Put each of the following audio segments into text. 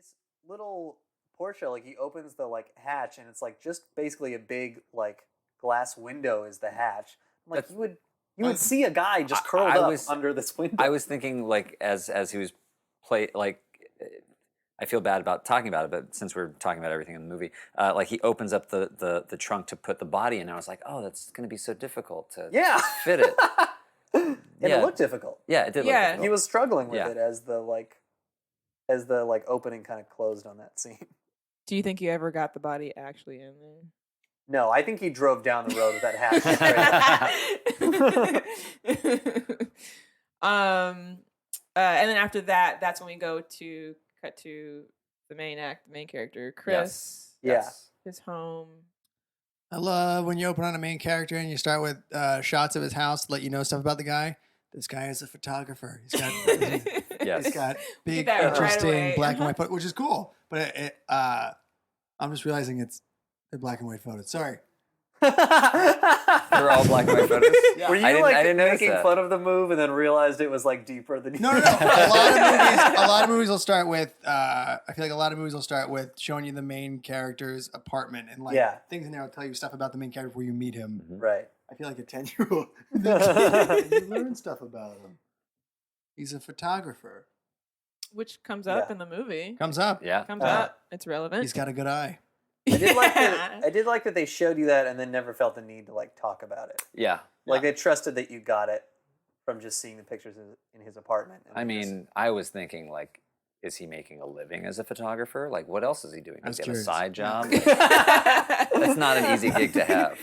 his little Porsche, like he opens the like hatch, and it's like just basically a big like glass window is the hatch. I'm like you would see a guy just curled up under this window. I was thinking like as he was I feel bad about talking about it, but since we're talking about everything in the movie, like he opens up the trunk to put the body in, and I was like, oh, that's going to be so difficult to fit it. And it looked difficult. Yeah, it did look difficult. He was struggling with it as the opening kind of closed on that scene. Do you think you ever got the body actually in there? No, I think he drove down the road with that hat. And then after that, that's when we cut to the main character, Chris. Yes. His home. I love when you open on a main character and you start with shots of his house to let you know stuff about the guy. This guy is a photographer. He's got he's got big, interesting black and white photos, which is cool. But I'm just realizing they're black and white photos. Sorry. They're all black and white photos. Yeah. Were you I didn't making fun of the move and then realized it was like deeper than you? No. A lot of movies will start with. I feel like a lot of movies will start with showing you the main character's apartment and like things in there will tell you stuff about the main character before you meet him. Mm-hmm. Right. I feel like a 10-year-old. You learn stuff about him. He's a photographer, which comes up in the movie. Comes up. It's relevant. He's got a good eye. I did like that they showed you that and then never felt the need to like talk about it. Yeah. Like they trusted that you got it from just seeing the pictures in his apartment. I mean, I was thinking like, is he making a living as a photographer? Like, what else is he doing? Does he have a side job? That's not an easy gig to have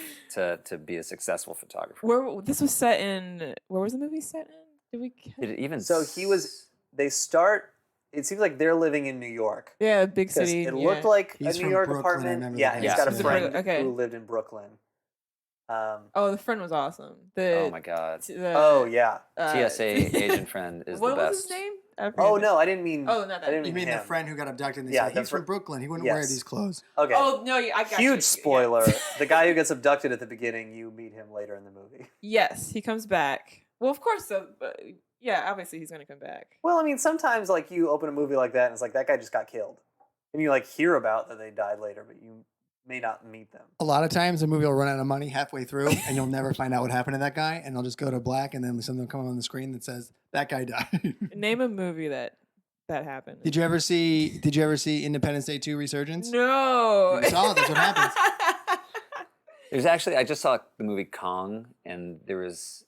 to be a successful photographer. This was set in. Where was the movie set in? Did it even? So they start. It seems like they're living in New York. Yeah, big city. It looked like he's a New York Brooklyn, apartment. Yeah, he's got a friend who lived in Brooklyn. The friend was awesome. Oh my god. TSA agent friend is the best. What was his name? Oh no, I didn't mean. Oh, not that. You mean the friend who got abducted? And they said he's from Brooklyn. He wouldn't wear these clothes. Okay. Oh no, I got huge spoiler. The guy who gets abducted at the beginning, you meet him later in the movie. Yes, he comes back. Well, of course. Yeah, obviously he's gonna come back. Well, I mean, sometimes like you open a movie like that, and it's like that guy just got killed, and you like hear about that they died later, but you may not meet them. A lot of times, the movie will run out of money halfway through, and you'll never find out what happened to that guy, and they'll just go to black, and then something will come on the screen that says that guy died. Name a movie that happened. Did you ever see Independence Day 2 Resurgence? No. You saw it. That's what happens. There's actually, I just saw the movie Kong, and there was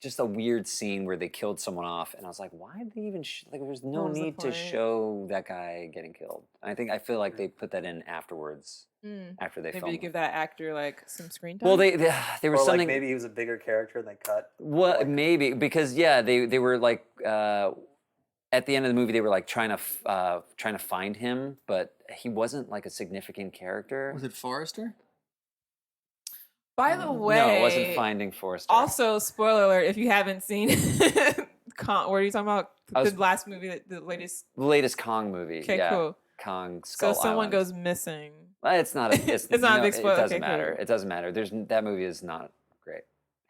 just a weird scene where they killed someone off, and I was like, why did they even like there was no need to show that guy getting killed. I feel like they put that in afterwards after they filmed. Maybe to give that actor like some screen time. Well, they were something like maybe he was a bigger character and they cut. Well, maybe because they were like at the end of the movie they were like trying to find him, but he wasn't like a significant character. Was it Forrester? By the way, no, it wasn't Finding Forrester. Also, spoiler alert: if you haven't seen, Kong, what are you talking about? The last movie, the latest Kong movie. Okay, cool. Kong Skull So someone Island. goes missing. It's not a. It's not a big spoiler. It doesn't matter. Cool. It doesn't matter. That movie is not great.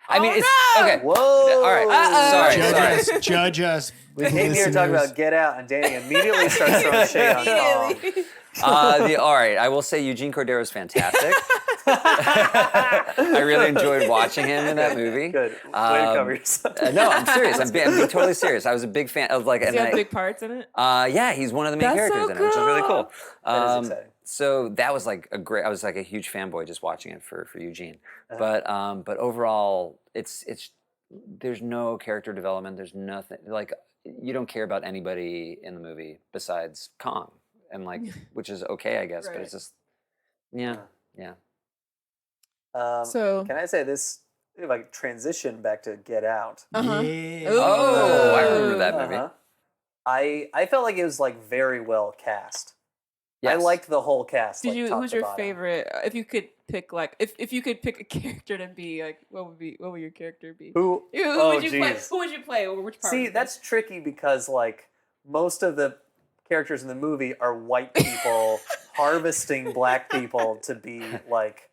I mean, it's okay. Whoa! All right. Sorry. Judge us. We came here talking about Get Out, and Danny immediately starts throwing shade on Kong. All right. I will say Eugene Cordero is fantastic. I really enjoyed watching him in that movie. Good. Way to cover yourself. No, I'm serious. I'm being totally serious. I was a big fan of like. Does he have big parts in it? Yeah, he's one of the main characters in it, which is really cool. That is exciting. So that was like I was like a huge fanboy just watching it for Eugene. But overall, it's there's no character development. There's nothing like you don't care about anybody in the movie besides Kong, and like which is okay, I guess. Right. But it's just yeah. So can I say this? If I transition back to Get Out. Yeah. Oh, I remember that movie. I felt like it was like very well cast. Yes. I liked the whole cast. Who's your favorite? If you could pick, like, if you could pick a character to be, like, what would your character be? Who would you play? Who would you play? Or which part? See, that's tricky because like most of the characters in the movie are white people harvesting black people to be like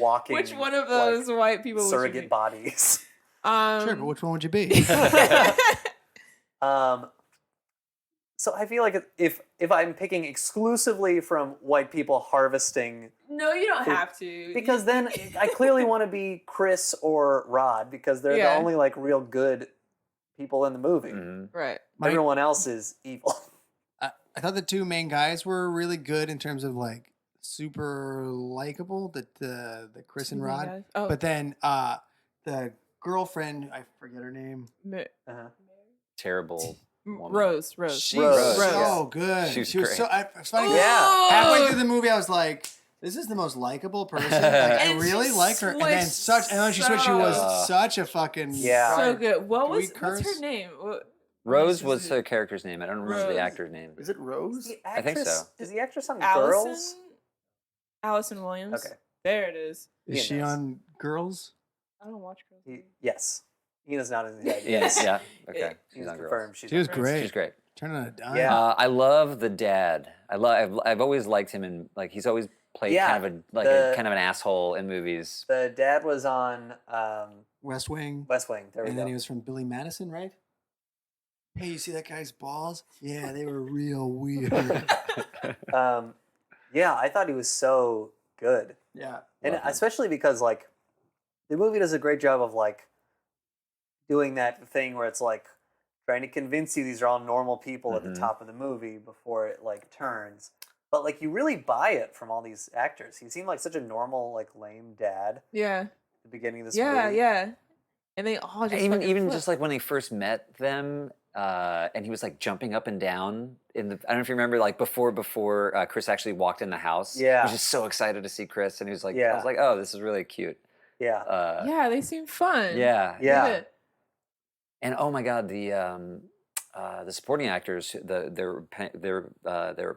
walking. Which one of those white people would surrogate you be? bodies? Sure, but which one would you be? So I feel like if I'm picking exclusively from white people harvesting, No, you don't have to. because then I clearly want to be Chris or Rod because they're the only like real good people in the movie. Mm-hmm. Right. Everyone else is evil. I thought the two main guys were really good in terms of like super likable. The Chris and Rod, but then the girlfriend, I forget her name. Terrible woman. Rose. She was so good. She was so. It's funny. Yeah. Halfway through the movie, I was like, "This is the most likable person." Like, I really like her. And then she switched. She was such a fucking so good. What's her name? Rose was her character's name. I don't remember the actor's name. Is it Rose? I think so. Is the actress on Allison? Girls? Allison Williams. Okay. There it is. Is she on Girls? I don't watch Girls. Yes. Ina's not in the idea. Yes, yeah. Okay. She's on Girls. She was great. She's great. Turning on a dime. Yeah. I love the dad. I've always liked him, and like he's always played kind of an asshole in movies. The dad was on West Wing. West Wing. There we go. And then he was from Billy Madison, right? Hey, you see that guy's balls? Yeah, they were real weird. Yeah, I thought he was so good. Yeah. And especially because like the movie does a great job of like doing that thing where it's like trying to convince you these are all normal people at the top of the movie before it like turns. But like you really buy it from all these actors. He seemed like such a normal, like lame dad. Yeah. At the beginning of this movie. Yeah. And they all just even just like when they first met them, and he was like jumping up and down in the. I don't know if you remember, like before Chris actually walked in the house. Yeah. He was just so excited to see Chris, and he was like, Yeah. I was like, oh, this is really cute. Yeah. Yeah, they seem fun. Yeah. And oh my God, the supporting actors, they were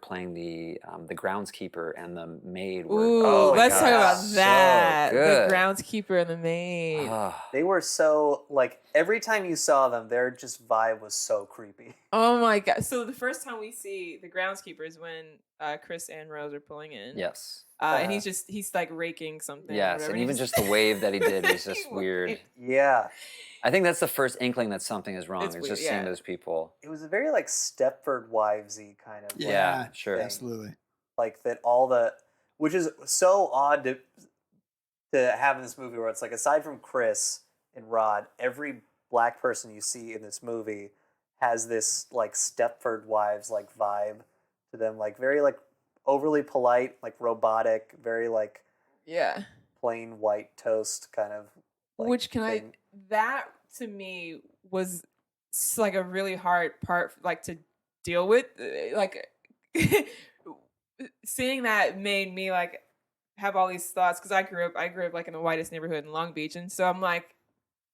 playing the groundskeeper and the maid. Ooh, let's talk about that. So good. The groundskeeper and the maid. They were so like every time you saw them, their just vibe was so creepy. Oh my God! So the first time we see the groundskeeper is when Chris and Rose are pulling in. Yes. And he's like raking something. Yes, and even just the wave that he did was just weird. Yeah. I think that's the first inkling that something is wrong. It's weird, just seeing those people. It was a very like Stepford Wivesy kind of Yeah, sure. thing. Absolutely. Like that which is so odd to have in this movie where it's like aside from Chris and Rod, every black person you see in this movie has this like Stepford Wives like vibe to them, like very like overly polite, like robotic, very like plain white toast kind of. Like, that to me was like a really hard part like to deal with, like seeing that made me like have all these thoughts because I grew up like in the whitest neighborhood in Long Beach, and so I'm like,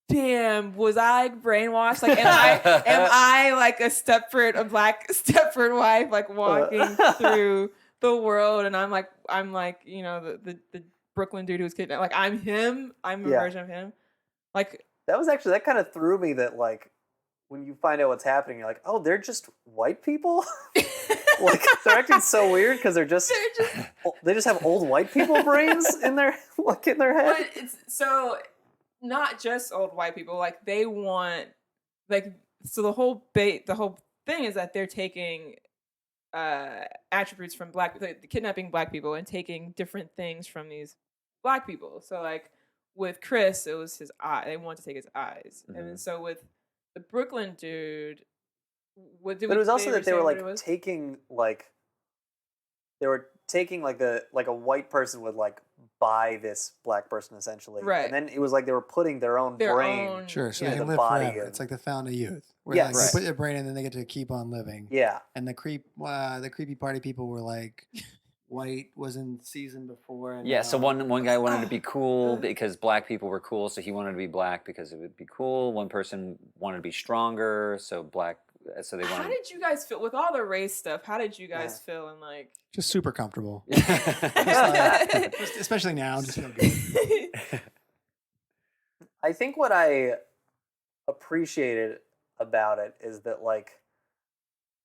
damn, was I brainwashed? Like, am I like a black Stepford wife, like walking through the world, and I'm like, you know, the Brooklyn dude who was kidnapped. Like, I'm him. I'm a version of him. Like, that kind of threw me that like when you find out what's happening, you're like, oh, they're just white people. Like they're acting so weird because they just have old white people brains in their head. But it's so not just old white people. Like they want so the whole thing is that they're taking attributes from kidnapping black people and taking different things from these black people. So like with Chris, it was his eye. They wanted to take his eyes, and then so with the Brooklyn dude. But it was also that they were like taking like a white person would like buy this black person essentially, right? And then it was like they were putting their own brain, sure, so they in can the live body. Forever. It's like the fountain of youth. Where Yes, like, they put their brain in, and then they get to keep on living. Yeah, and the creepy party people were like. White was in season before. And yeah, so one guy wanted to be cool because black people were cool, so he wanted to be black because it would be cool. One person wanted to be stronger, so they wanted. How did you guys feel with all the race stuff? How did you guys feel? And like just super comfortable, especially now. Just feel good. I think what I appreciated about it is that like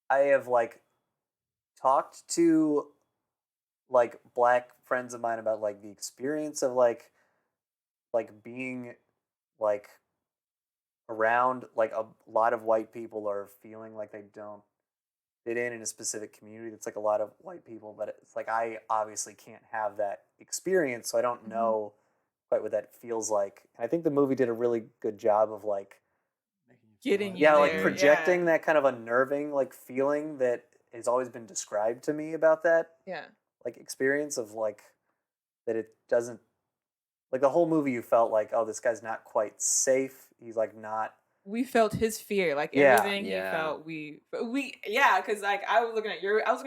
I have like talked to like black friends of mine about like the experience of like being like around like a lot of white people or feeling like they don't fit in a specific community that's like a lot of white people, but it's like I obviously can't have that experience, so I don't know quite what that feels like. And I think the movie did a really good job of like Getting you yeah, there, like projecting that kind of unnerving like feeling that has always been described to me about that Yeah. like experience of like that it doesn't like the whole movie you felt like, oh, this guy's not quite safe. He's like not. We felt his fear, like Yeah. everything he felt. Because like I was looking at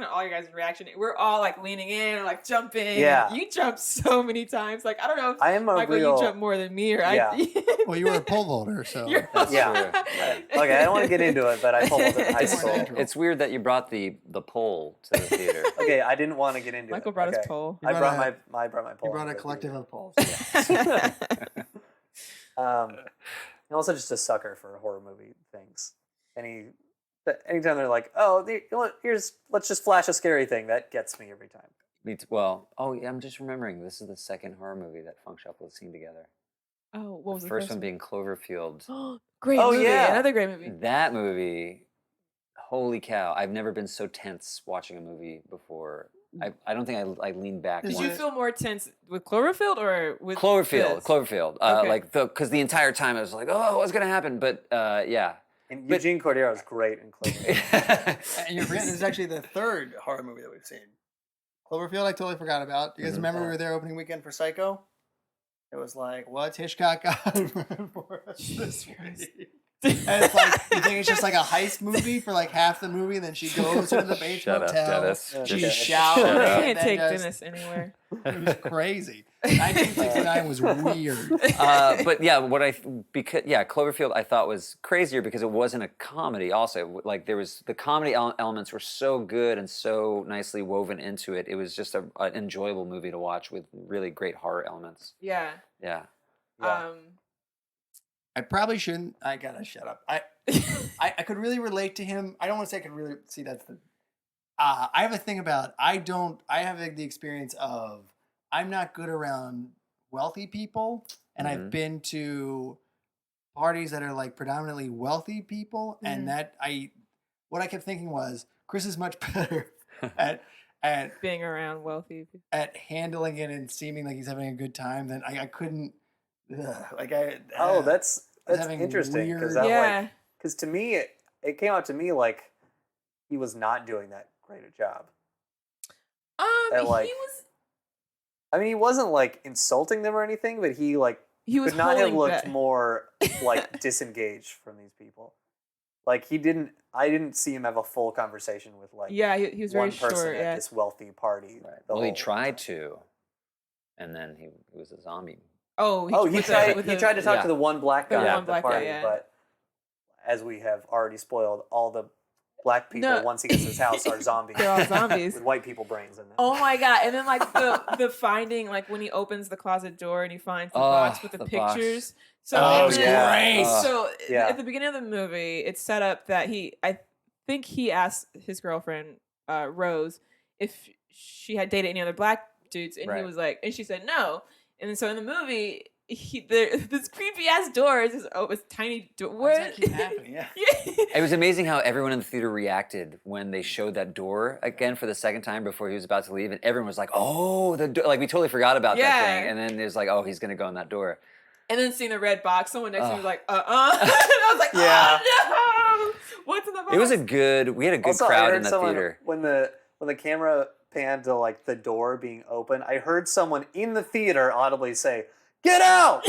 all your guys' reaction. We're all like leaning in or like jumping. Yeah. You jumped so many times. Like I don't know if I am a Michael, real. you jumped more than me or Yeah. Well, you were a pole vaulter, so That's Yeah. true. Right. Okay, I don't want to get into it, but I pole vaulted in high It's, school. it's weird that you brought the pole to the theater. Okay, I didn't want to get into Michael it. brought okay. his pole. I brought my pole. you brought a into the collective theater. of poles. I'm also just a sucker for horror movie things. Anytime they're like, oh, you know what, let's just flash a scary thing, that gets me every time. Well, oh yeah, I'm just remembering. This is the second horror movie that Funk Shuffle has seen together. Oh, what was The the first one being Cloverfield. Great Oh, movie. yeah. Another great movie. That movie, holy cow! I've never been so tense watching a movie before. I don't think I leaned back. Did once. you feel more tense with Cloverfield or with Cloverfield? this? Cloverfield. Okay. Like because the entire time I was like, oh, what's gonna happen? But yeah. And Eugene Cordero is great in Cloverfield. And you're forgetting this is actually the third horror movie that we've seen. Cloverfield, I totally forgot about. You guys remember we were there opening weekend for Psycho? It was like, what's Hitchcock got for us this week? And it's like, you think it's just like a heist movie for like half the movie, and then she goes into the base Shut up, motel. Dennis. She Just showers. shut I up. can't take Dennis. Dennis anywhere. It was crazy. 1969 was weird. But yeah, Cloverfield I thought was crazier because it wasn't a comedy. Also, like there was the comedy elements were so good and so nicely woven into it. It was just an enjoyable movie to watch with really great horror elements. Yeah. Yeah. Yeah. I probably shouldn't. I gotta shut up. I could really relate to him. I don't want to say I could really see that's the. I have a thing about I have the experience of I'm not good around wealthy people, and I've been to parties that are like predominantly wealthy people, and what I kept thinking was Chris is much better at being around wealthy people. At handling it and seeming like he's having a good time. Then I couldn't. That's interesting because because to me it came out to me like he was not doing that great a job. He wasn't like insulting them or anything, but he was could not have holding looked back. more like disengaged from these people. Like I didn't see him have a full conversation with like he was very one person short. at this wealthy party. Right. the Well, he whole tried time. to, and then he was a zombie. He tried to talk to the one black guy at the black guy, party, yeah. but as we have already spoiled, all the black people once he gets to his house are zombies. They're all zombies. With white people brains in them. Oh my god! And then like the finding, like when he opens the closet door and he finds the box with the box. pictures. So Oh, and then- yeah. So Yeah. at the beginning of the movie, it's set up that I think he asked his girlfriend Rose if she had dated any other black dudes, and he Right. was like, and she said no. And then so in the movie, this creepy ass door is just it's tiny door. Why does that keep happening? Yeah. It was amazing how everyone in the theater reacted when they showed that door again for the second time before he was about to leave, and everyone was like, "Oh, the door!" Like we totally forgot about that thing, and then it was like, "Oh, he's gonna go in that door." And then seeing the red box, someone next to me was like, and I was like, Yeah. oh no, what's in the box? We had a good Also, I crowd heard in the someone theater. when the camera panned to like the door being open. I heard someone in the theater audibly say, "Get out!"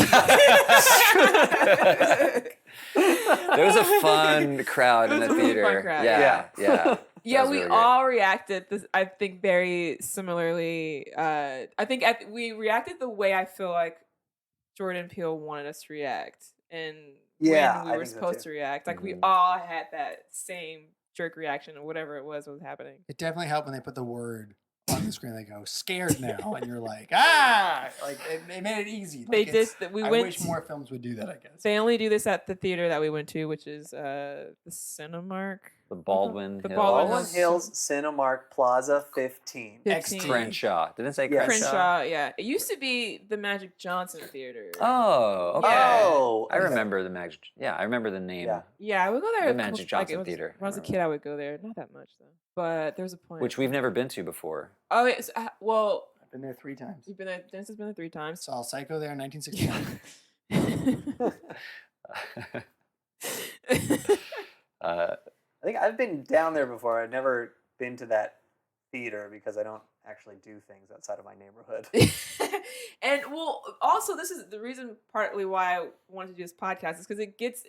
There was a fun crowd in It the was a really theater. fun crowd. Yeah. Yeah, That was we really great. all reacted. I think very similarly. I think we reacted the way I feel like Jordan Peele wanted us to react, and Yeah, when we I were think so, supposed too. to react, like we Mhm. all had that same jerk reaction or whatever it was happening. It definitely helped when they put the word on the screen. They go scared now, and you're like like they made it easy. They Like, did. it's- We I went. wish more films would do that. I guess. They only do this at the theater that we went to, which is the Cinemark. The Baldwin The Hills. Baldwin Baldwin Hills Cinemark Plaza 15. 15. Crenshaw. Didn't it say Yes. Crenshaw? Yeah. It used to be the Magic Johnson Theater. Oh, okay. Yeah. Oh, I okay. remember the Magic. Yeah, I remember the name. Yeah. Yeah, I would go there. The Magic Johnson Theater. When I was a kid, I would go there. Not that much though, but there's a point. Which we've never been to before. Oh, it's, well, I've been there 3 times. you've been there. Dennis has been there 3 times. Saw Psycho there in 1969. I think I've been down there before. I've never been to that theater because I don't actually do things outside of my neighborhood. And well, also this is the reason partly why I wanted to do this podcast is because it gets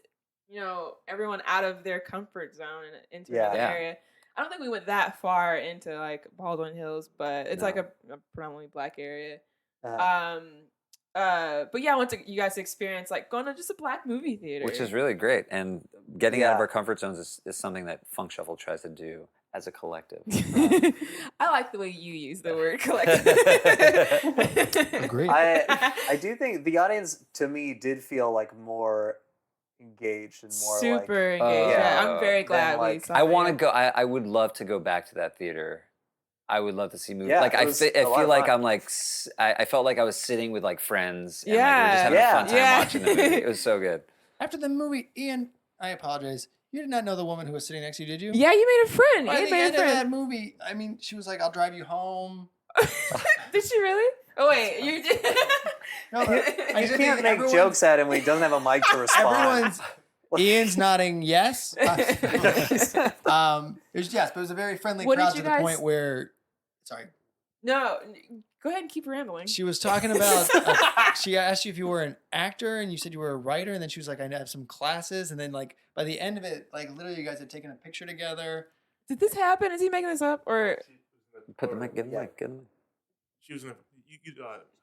everyone out of their comfort zone and into another Yeah. area. I don't think we went that far into like Baldwin Hills, but it's like a predominantly black area. But yeah, I want you guys to experience like going to just a black movie theater, Which is really great. And getting out of our comfort zones is something that Funk Shuffle tries to do as a collective. I like the way you use the word collective. Agreed. I do think the audience, to me, did feel like more engaged and more super engaged. Yeah, I'm very glad like- we saw I want to it. go. I would love to go back to that theater. I would love to see movies. Yeah, like it I was feel a lot of like fun. I'm like I felt like I was sitting with like friends. And, Yeah. like, we were just having a fun time Yeah. watching the movie. It was so good. After the movie, Ian, I apologize. You did not know the woman who was sitting next to you, did you? Yeah, you made a friend. By You the made end a of that friend. movie, I mean, she was like, "I'll drive you home." Did she really? Oh wait, you did. No, You just can't think make everyone's- jokes at him when he doesn't have a mic to respond. Everyone's Ian's nodding yes. It was yes, but it was a very friendly What did crowd you to the guys- point where, sorry, No, go ahead and keep rambling. she was talking about. She asked you if you were an actor, and you said you were a writer, and then she was like, "I have some classes," and then like by the end of it, like literally, you guys had taken a picture together. Did this happen? Is he making this up or? Put the mic. Give the mic. Give the mic. She was in the. You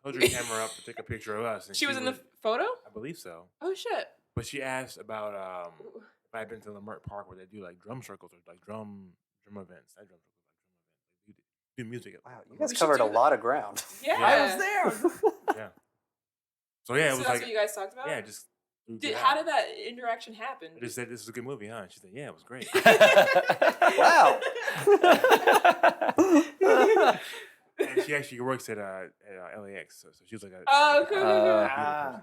held your camera up to take a picture of us. And She was in the photo. I believe so. Oh shit. But she asked about if I'd been to Leimert Park where they do like drum circles or like drum events. Not drum circles, like drum events. They do music. Wow, you guys We should covered do a that. lot of ground. Yeah. I was there. Yeah. So yeah, it So was that's like what you guys talked about. yeah, just. How did that interaction happen? I just said this is a good movie, huh? And she said, yeah, it was great. Wow. And she actually works at LAX, so she was like a. Oh, cool.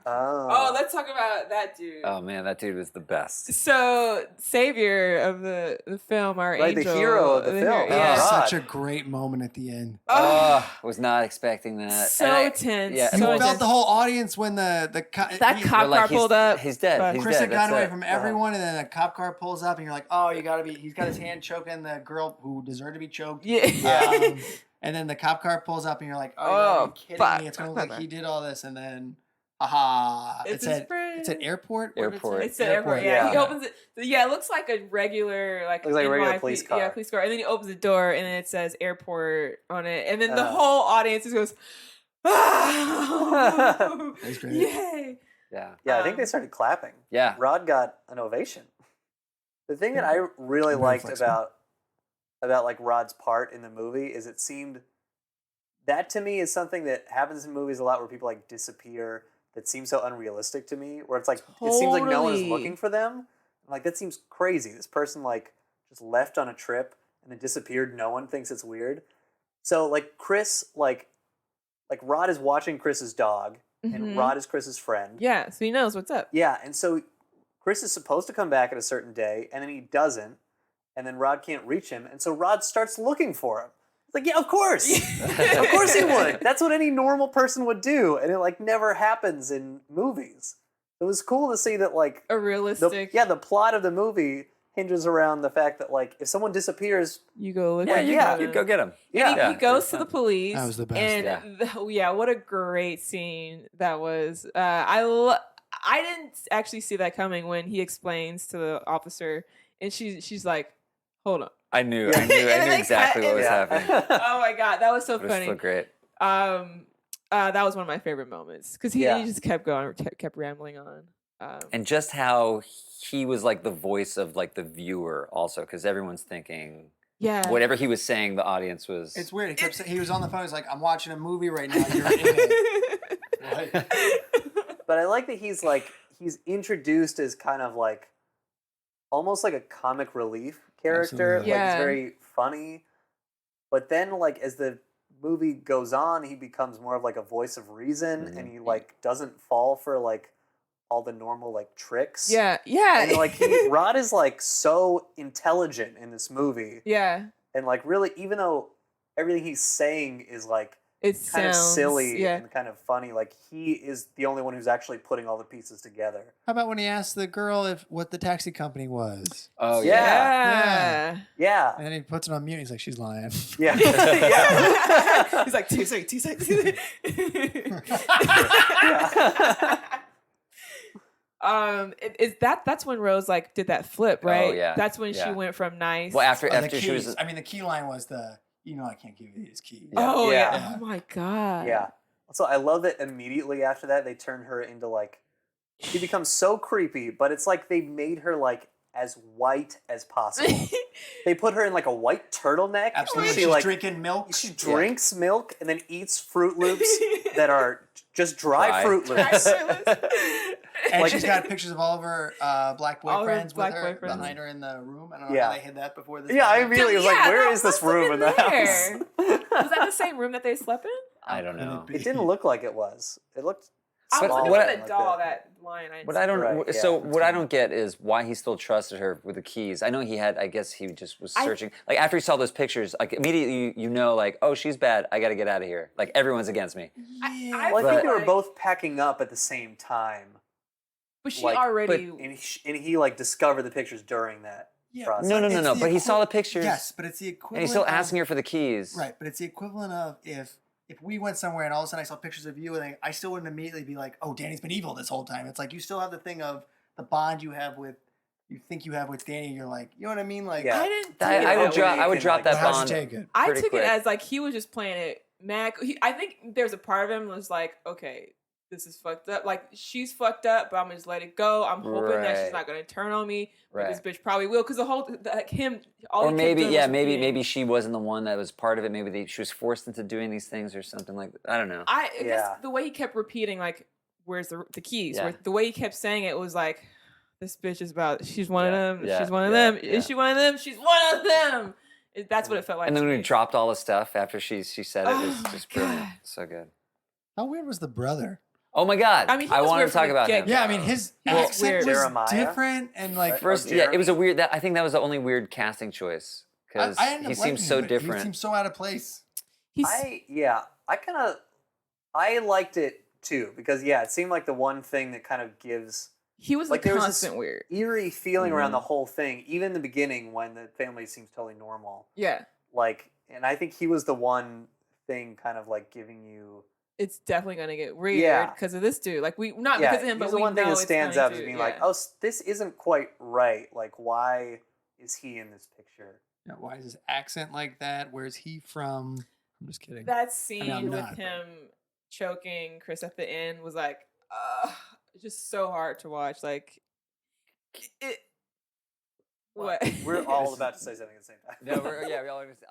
Oh, Let's talk about that dude. Oh man, that dude was the best. So, savior of the film, our Right, the angel, hero of the film. hero- That Yeah. was Rod. such a great moment at the end. Oh, was not expecting that. So And I- tense. Yeah, So You and intense. felt the whole audience when the That he- cop but, like, car pulled up. He's dead. but- He's Chris dead. had gotten That's away it. from everyone, and then a cop car pulls up, and you're like, "Oh, you gotta be." He's got his hand choking the girl who deserved to be choked. Yeah. And then the cop car pulls up, and you're like, "Oh, you Oh, gotta be kidding fuck. me! It's gonna look like he did all this." And then, aha! It's It his said, friend. "It said airport." What did it say? Airport. It's the airport. Yeah. He Yeah. opens it. Yeah, it looks like a regular, like Looks like a regular NYPD police car. Yeah, police car. And then he opens the door, and then it says airport on it, and then the Uh. whole audience just goes, "Ah!" That's great. Yay! Yeah. yeah, I think they Um, started clapping. Yeah. Rod got an ovation. The thing that I really Very liked flexible. about like Rod's part in the movie is it seemed that to me is something that happens in movies a lot where people like disappear that seems so unrealistic to me where it's like it seems like no one is Totally. looking for them. I'm like that seems crazy. This person like just left on a trip and then disappeared. No one thinks it's weird. So like Chris like Rod is watching Chris's dog and Mhm. Rod is Chris's friend. Yeah, so he knows what's up. Yeah, and so Chris is supposed to come back at a certain day, and then he doesn't, and then Rod can't reach him, and so Rod starts looking for him. It's like, yeah, of course, of course he would. That's what any normal person would do, and it like never happens in movies. It was cool to see that like A realistic. the plot of the movie hinges around the fact that like if someone disappears, You go look. Yeah, at you, it. you go get him. yeah, He Yeah, goes it's to the fun. police. That was the best. And yeah, what a great scene that was. I didn't actually see that coming when he explains to the officer, and she's like, "Hold on." I knew. Yeah. I knew. I And knew they exactly cut- what was Yeah. happening. Oh my god, that was so It was funny. so great. That was one of my favorite moments because he Yeah. just kept going, kept rambling on. And just how he was like the voice of like the viewer also, because everyone's thinking Yeah. whatever he was saying, the audience was. It's weird. He kept saying, he was on the phone. He's like, "I'm watching a movie right now. You're in it." But I like that he's introduced as kind of like almost like a comic relief character. Absolutely. Like, he's Yeah. very funny. But then, like, as the movie goes on, he becomes more of like a voice of reason, and he like doesn't fall for like all the normal like tricks. Yeah. Yeah. And like Rod is like so intelligent in this movie, yeah. and like really, even though everything he's saying is like It kind of sounds silly Yeah. and kind of funny, like he is the only one who's actually putting all the pieces together. How about when he asked the girl what the taxi company was? Oh Yeah. Yeah. Yeah. And then he puts it on mute. He's like, she's lying. Yeah. Yeah. He's like 2 seconds, 2 seconds. That's when Rose like did that flip, right? Oh, yeah. That's when she Yeah. went from nice. Well, after Oh, the she was keys. I mean, the key line was I can't give you these keys. Yeah. Oh Yeah. yeah. Oh my god. Yeah. Also, I love that immediately after that they turn her into like she becomes so creepy, but it's like they made her like as white as possible. They put her in like a white turtleneck. Absolutely. She She's like drinking milk. she drinks milk and then eats Fruit Loops that are just dry Fruit Loops. And Like- she's got pictures of all of her black All her boyfriends black with her boyfriends. behind her in the room. I don't know Yeah. how they hid that before this. Yeah, I happened. immediately was like, Yeah, where that is this must have room in been the house? there. Was that the same room that they slept in? I don't know. It didn't look like it was. It looked I was But looking what for I- the doll, that lion. What I don't Right, yeah. so what I don't get is why he still trusted her with the keys. I know he had. I guess he just was searching. Like after he saw those pictures, like immediately you know, like oh she's bad. I got to get out of here. Like everyone's against me. I Well, I think feel they were like- both packing up at the same time. But she like, already. And he like discovered the pictures during that process. No. It's the But he saw the pictures. Yes, but it's the equivalent. And he's still of- asking her for the keys. Right, but it's the equivalent of if we went somewhere and all of a sudden I saw pictures of you and I still wouldn't immediately be like, oh, Danny's been evil this whole time. It's like you still have the thing of the bond you think you have with Danny. You're like, you know what I mean? Like, Yeah. I didn't. I take it would that drop. way. I would Can, drop like, that how'd you bond. take it? I pretty took quick. it as like he was just playing it mad. I think there's a part of him was like, okay, this is fucked up. Like she's fucked up, but I'm gonna just let it go. I'm hoping that she's Right. not gonna turn on me. But Right. this bitch probably will, because the whole like him. All Or he kept maybe, doing yeah, was repeating. maybe she wasn't the one that was part of it. Maybe she was forced into doing these things or something like that. I don't know. I Yeah. guess the way he kept repeating like, "Where's the keys?" Yeah. The way he kept saying it was like, "This bitch is about. She's one of them. Yeah. She's one of Yeah. them. Yeah. Is she one of them? She's one of them." That's what it felt like. And then to when he me. dropped all the stuff after she said it, Oh was my just brilliant. God. So good. how weird was the brother? Oh my God! I mean, he I was wanted weird to talk from the about him. get-go. Yeah, I mean his He was accent weird. was Jeremiah? different and like First, Or yeah, it was a Jeremy? weird. I think that was the only weird casting choice because I ended he up seems liking so him, but He different. seems so out of place. He's I liked it too because it seemed like the one thing that kind of gives he was like the there was constant this weird. eerie feeling around Mhm. the whole thing, even in the beginning when the family seems totally normal. Yeah, Like, and I think he was the one thing kind of like giving you it's definitely gonna get weird Yeah. because of this dude. Like we not yeah, because of him, he's but the we one thing know that it's stands going out as to, being yeah. like, oh, this isn't quite right. Like, why is he in this picture? Yeah, why is his accent like that? Where's he from? I'm just kidding. That scene I'm with not, but- him choking Chris at the end was like, just so hard to watch. Like, it. What? We're all about to say something at the same time. we all understand.